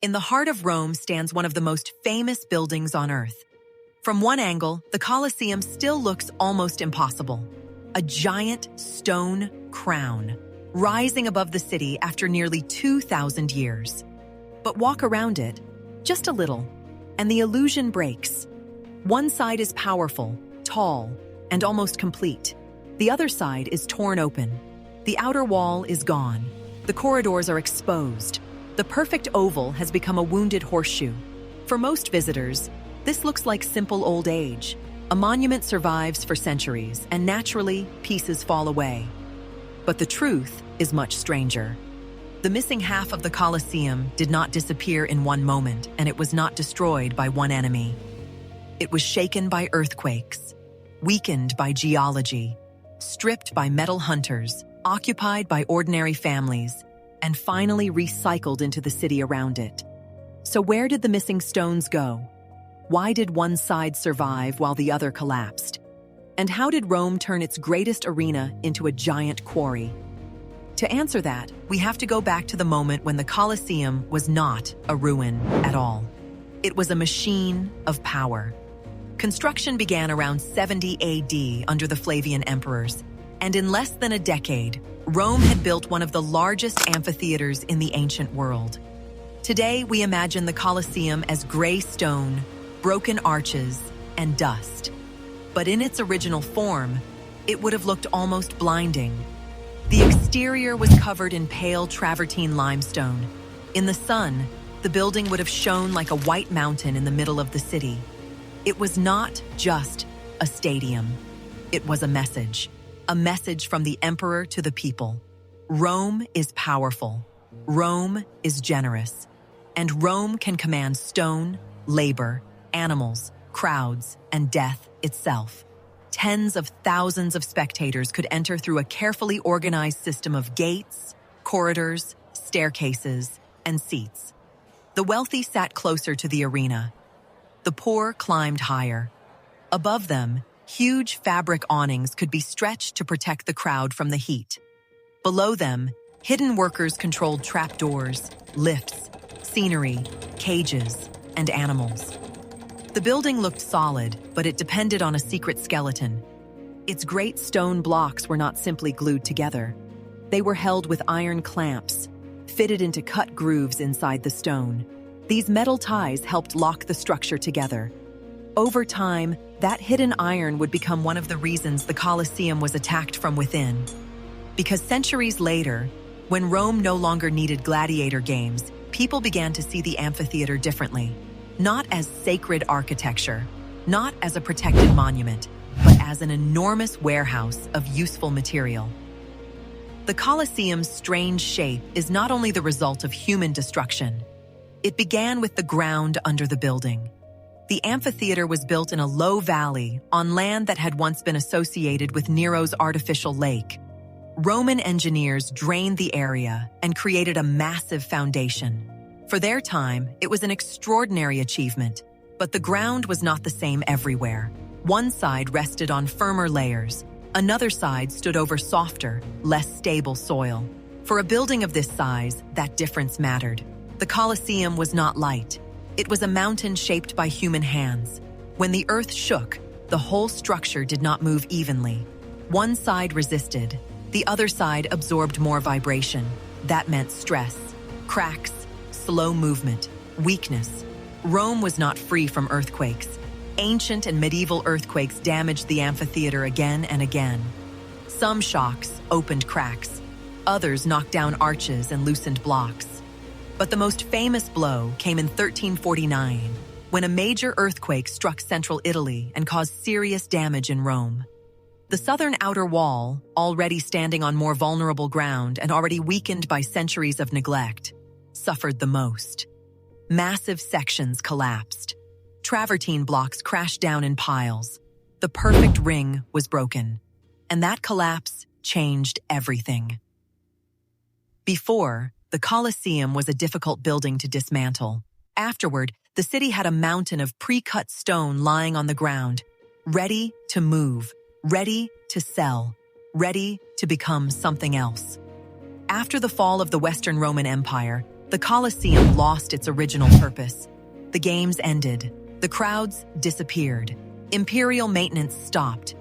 In the heart of Rome stands one of the most famous buildings on Earth. From one angle, the Colosseum still looks almost impossible. A giant stone crown, rising above the city after nearly 2,000 years. But walk around it, just a little, and the illusion breaks. One side is powerful, tall, and almost complete. The other side is torn open. The outer wall is gone. The corridors are exposed. The perfect oval has become a wounded horseshoe. For most visitors, this looks like simple old age. A monument survives for centuries, and naturally, pieces fall away. But the truth is much stranger. The missing half of the Colosseum did not disappear in one moment, and it was not destroyed by one enemy. It was shaken by earthquakes, weakened by geology, stripped by metal hunters, occupied by ordinary families, and finally recycled into the city around it. So where did the missing stones go? Why did one side survive while the other collapsed? And how did Rome turn its greatest arena into a giant quarry? To answer that, we have to go back to the moment when the Colosseum was not a ruin at all. It was a machine of power. Construction began around 70 AD under the Flavian emperors, and in less than a decade, Rome had built one of the largest amphitheaters in the ancient world. Today, we imagine the Colosseum as gray stone, broken arches, and dust. But in its original form, it would have looked almost blinding. The exterior was covered in pale travertine limestone. In the sun, the building would have shone like a white mountain in the middle of the city. It was not just a stadium. It was a message from the emperor to the people. Rome is powerful. Rome is generous. And Rome can command stone, labor, animals, crowds, and death itself. Tens of thousands of spectators could enter through a carefully organized system of gates, corridors, staircases, and seats. The wealthy sat closer to the arena. The poor climbed higher. Above them, huge fabric awnings could be stretched to protect the crowd from the heat. Below them, hidden workers controlled trapdoors, lifts, scenery, cages, and animals. The building looked solid, but it depended on a secret skeleton. Its great stone blocks were not simply glued together. They were held with iron clamps, fitted into cut grooves inside the stone. These metal ties helped lock the structure together. Over time, that hidden iron would become one of the reasons the Colosseum was attacked from within. Because centuries later, when Rome no longer needed gladiator games, people began to see the amphitheater differently. Not as sacred architecture, not as a protected monument, but as an enormous warehouse of useful material. The Colosseum's strange shape is not only the result of human destruction. It began with the ground under the building. The amphitheater was built in a low valley on land that had once been associated with Nero's artificial lake. Roman engineers drained the area and created a massive foundation. For their time, it was an extraordinary achievement, but the ground was not the same everywhere. One side rested on firmer layers. Another side stood over softer, less stable soil. For a building of this size, that difference mattered. The Colosseum was not light. It was a mountain shaped by human hands. When the earth shook, the whole structure did not move evenly. One side resisted. The other side absorbed more vibration. That meant stress, cracks, slow movement, weakness. Rome was not free from earthquakes. Ancient and medieval earthquakes damaged the amphitheater again and again. Some shocks opened cracks. Others knocked down arches and loosened blocks. But the most famous blow came in 1349, when a major earthquake struck central Italy and caused serious damage in Rome. The southern outer wall, already standing on more vulnerable ground and already weakened by centuries of neglect, suffered the most. Massive sections collapsed. Travertine blocks crashed down in piles. The perfect ring was broken. And that collapse changed everything. Before, the Colosseum was a difficult building to dismantle. Afterward, the city had a mountain of pre-cut stone lying on the ground, ready to move, ready to sell, ready to become something else. After the fall of the Western Roman Empire, The Colosseum lost its original purpose. The games ended. The crowds disappeared. Imperial maintenance stopped.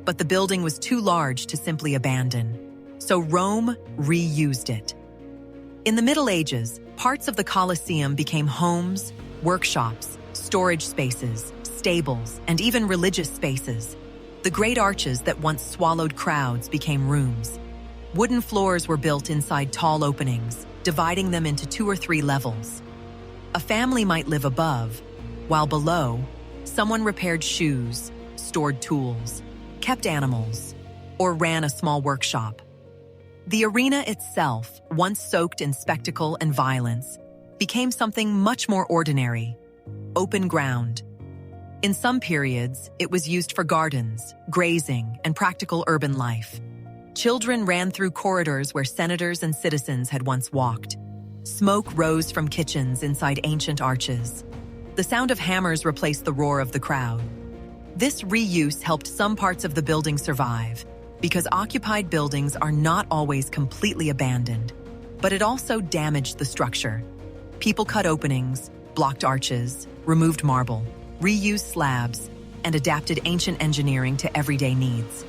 But the building was too large to simply abandon. So Rome reused it. In the Middle Ages, parts of the Colosseum became homes, workshops, storage spaces, stables, and even religious spaces. The great arches that once swallowed crowds became rooms. Wooden floors were built inside tall openings, dividing them into 2 or 3 levels. A family might live above, while below, someone repaired shoes, stored tools, kept animals, or ran a small workshop. The arena itself, once soaked in spectacle and violence, became something much more ordinary: open ground. In some periods, it was used for gardens, grazing, and practical urban life. Children ran through corridors where senators and citizens had once walked. Smoke rose from kitchens inside ancient arches. The sound of hammers replaced the roar of the crowd. This reuse helped some parts of the building survive, because occupied buildings are not always completely abandoned, but it also damaged the structure. People cut openings, blocked arches, removed marble, reused slabs, and adapted ancient engineering to everyday needs.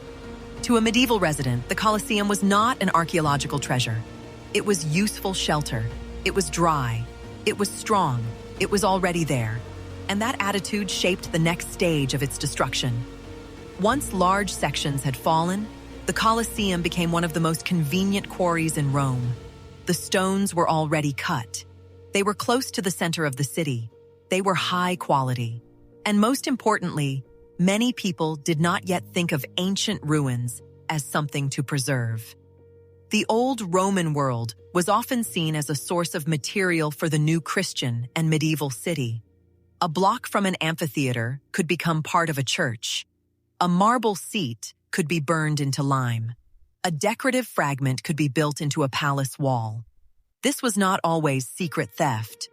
To a medieval resident, the Colosseum was not an archaeological treasure. It was useful shelter. It was dry. It was strong. It was already there. And that attitude shaped the next stage of its destruction. Once large sections had fallen, the Colosseum became one of the most convenient quarries in Rome. The stones were already cut. They were close to the center of the city. They were high quality. And most importantly, many people did not yet think of ancient ruins as something to preserve. The old Roman world was often seen as a source of material for the new Christian and medieval city. A block from an amphitheater could become part of a church. A marble seat could be burned into lime. A decorative fragment could be built into a palace wall. This was not always secret theft.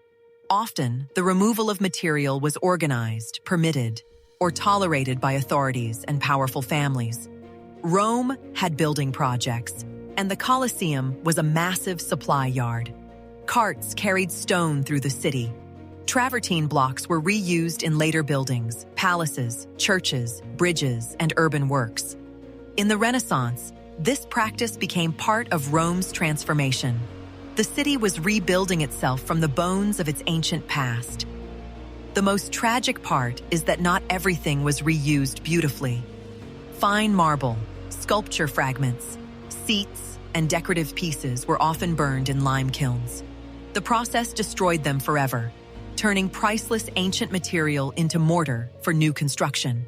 Often, the removal of material was organized, permitted, or tolerated by authorities and powerful families. Rome had building projects, and the Colosseum was a massive supply yard. Carts carried stone through the city. Travertine blocks were reused in later buildings, palaces, churches, bridges, and urban works. In the Renaissance, this practice became part of Rome's transformation. The city was rebuilding itself from the bones of its ancient past. The most tragic part is that not everything was reused beautifully. Fine marble, sculpture fragments, seats, and decorative pieces were often burned in lime kilns. The process destroyed them forever, turning priceless ancient material into mortar for new construction.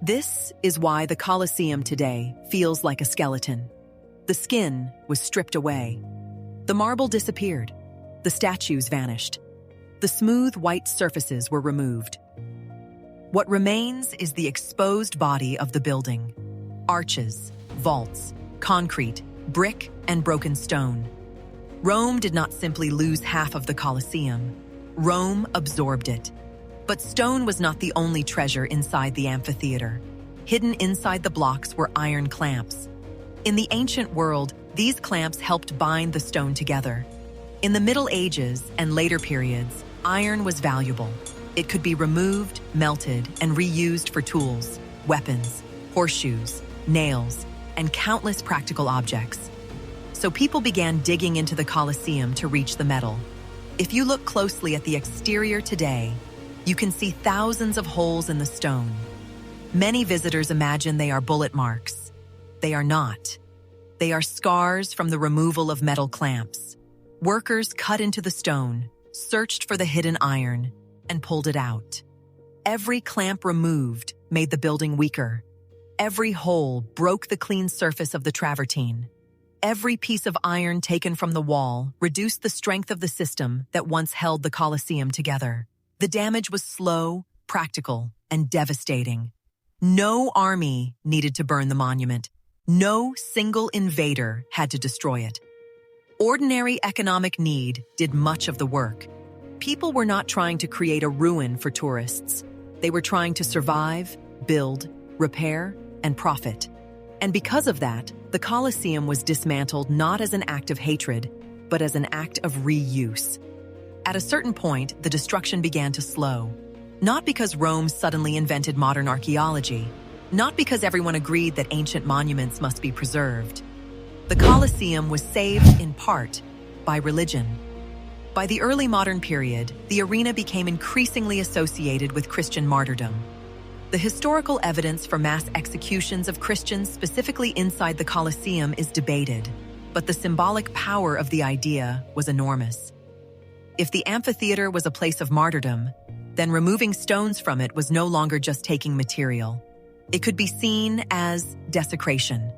This is why the Colosseum today feels like a skeleton. The skin was stripped away. The marble disappeared. The statues vanished. The smooth white surfaces were removed. What remains is the exposed body of the building. Arches, vaults, concrete, brick, and broken stone. Rome did not simply lose half of the Colosseum. Rome absorbed it. But stone was not the only treasure inside the amphitheater. Hidden inside the blocks were iron clamps. In the ancient world, these clamps helped bind the stone together. In the Middle Ages and later periods, iron was valuable. It could be removed, melted, and reused for tools, weapons, horseshoes, nails, and countless practical objects. So people began digging into the Colosseum to reach the metal. If you look closely at the exterior today, you can see thousands of holes in the stone. Many visitors imagine they are bullet marks. They are not. They are scars from the removal of metal clamps. Workers cut into the stone, searched for the hidden iron, and pulled it out. Every clamp removed made the building weaker. Every hole broke the clean surface of the travertine. Every piece of iron taken from the wall reduced the strength of the system that once held the Colosseum together. The damage was slow, practical, and devastating. No army needed to burn the monument. No single invader had to destroy it. Ordinary economic need did much of the work. People were not trying to create a ruin for tourists. They were trying to survive, build, repair, and profit. And because of that, the Colosseum was dismantled not as an act of hatred, but as an act of reuse. At a certain point, the destruction began to slow. Not because Rome suddenly invented modern archaeology, not because everyone agreed that ancient monuments must be preserved. The Colosseum was saved, in part, by religion. By the early modern period, the arena became increasingly associated with Christian martyrdom. The historical evidence for mass executions of Christians specifically inside the Colosseum is debated, but the symbolic power of the idea was enormous. If the amphitheater was a place of martyrdom, then removing stones from it was no longer just taking material. It could be seen as desecration.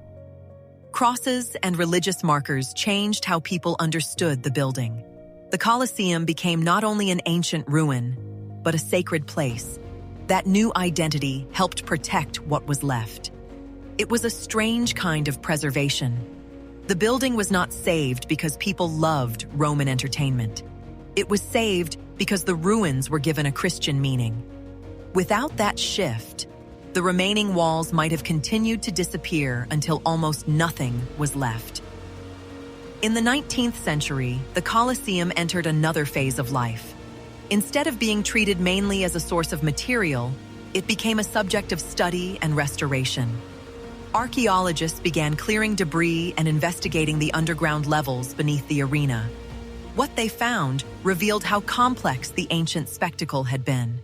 Crosses and religious markers changed how people understood the building. The Colosseum became not only an ancient ruin, but a sacred place. That new identity helped protect what was left. It was a strange kind of preservation. The building was not saved because people loved Roman entertainment. It was saved because the ruins were given a Christian meaning. Without that shift, the remaining walls might have continued to disappear until almost nothing was left. In the 19th century, the Colosseum entered another phase of life. Instead of being treated mainly as a source of material, it became a subject of study and restoration. Archaeologists began clearing debris and investigating the underground levels beneath the arena. What they found revealed how complex the ancient spectacle had been.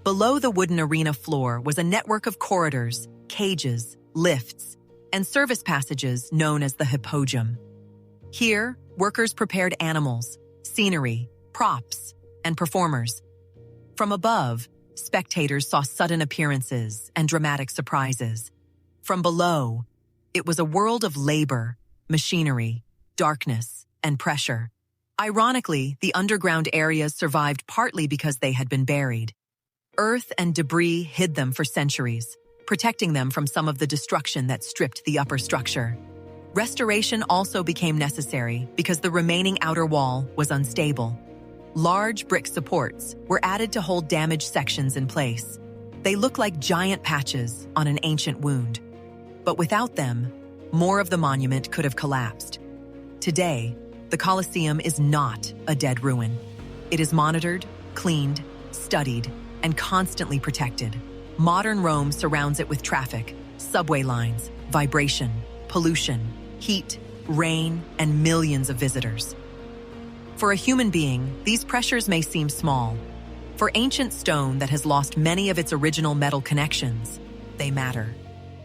Below the wooden arena floor was a network of corridors, cages, lifts, and service passages known as the Hippodrome. Here, workers prepared animals, scenery, props, and performers. From above, spectators saw sudden appearances and dramatic surprises. From below, it was a world of labor, machinery, darkness, and pressure. Ironically, the underground areas survived partly because they had been buried. Earth and debris hid them for centuries, protecting them from some of the destruction that stripped the upper structure. Restoration also became necessary because the remaining outer wall was unstable. Large brick supports were added to hold damaged sections in place. They look like giant patches on an ancient wound. But without them, more of the monument could have collapsed. Today, the Colosseum is not a dead ruin. It is monitored, cleaned, studied, and constantly protected. Modern Rome surrounds it with traffic, subway lines, vibration, pollution, heat, rain, and millions of visitors. For a human being, these pressures may seem small. For ancient stone that has lost many of its original metal connections, they matter.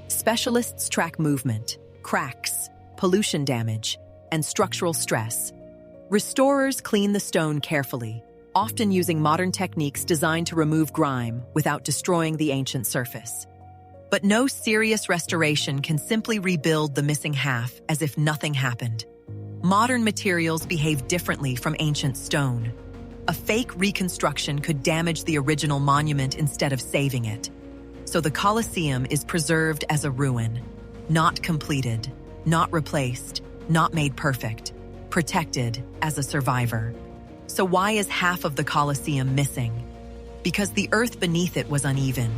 Specialists track movement, cracks, pollution damage, and structural stress. Restorers clean the stone carefully, often using modern techniques designed to remove grime without destroying the ancient surface. But no serious restoration can simply rebuild the missing half as if nothing happened. Modern materials behave differently from ancient stone. A fake reconstruction could damage the original monument instead of saving it. So the Colosseum is preserved as a ruin, not completed, not replaced, not made perfect, protected as a survivor. So why is half of the Colosseum missing? Because the earth beneath it was uneven,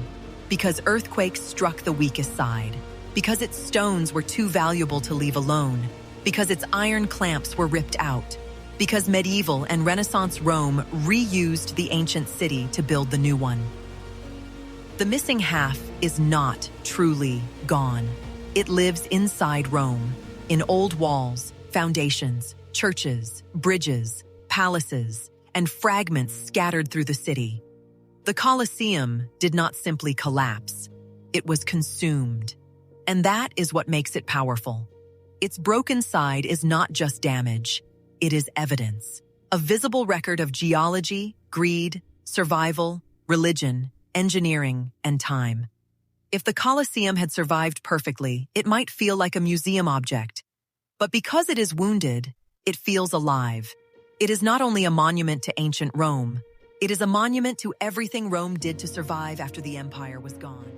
because earthquakes struck the weakest side, because its stones were too valuable to leave alone, because its iron clamps were ripped out, because medieval and Renaissance Rome reused the ancient city to build the new one. The missing half is not truly gone. It lives inside Rome, in old walls, foundations, churches, bridges, palaces, and fragments scattered through the city. The Colosseum did not simply collapse. It was consumed. And that is what makes it powerful. Its broken side is not just damage. It is evidence. A visible record of geology, greed, survival, religion, engineering, and time. If the Colosseum had survived perfectly, it might feel like a museum object. But because it is wounded, it feels alive. It is not only a monument to ancient Rome, it is a monument to everything Rome did to survive after the empire was gone.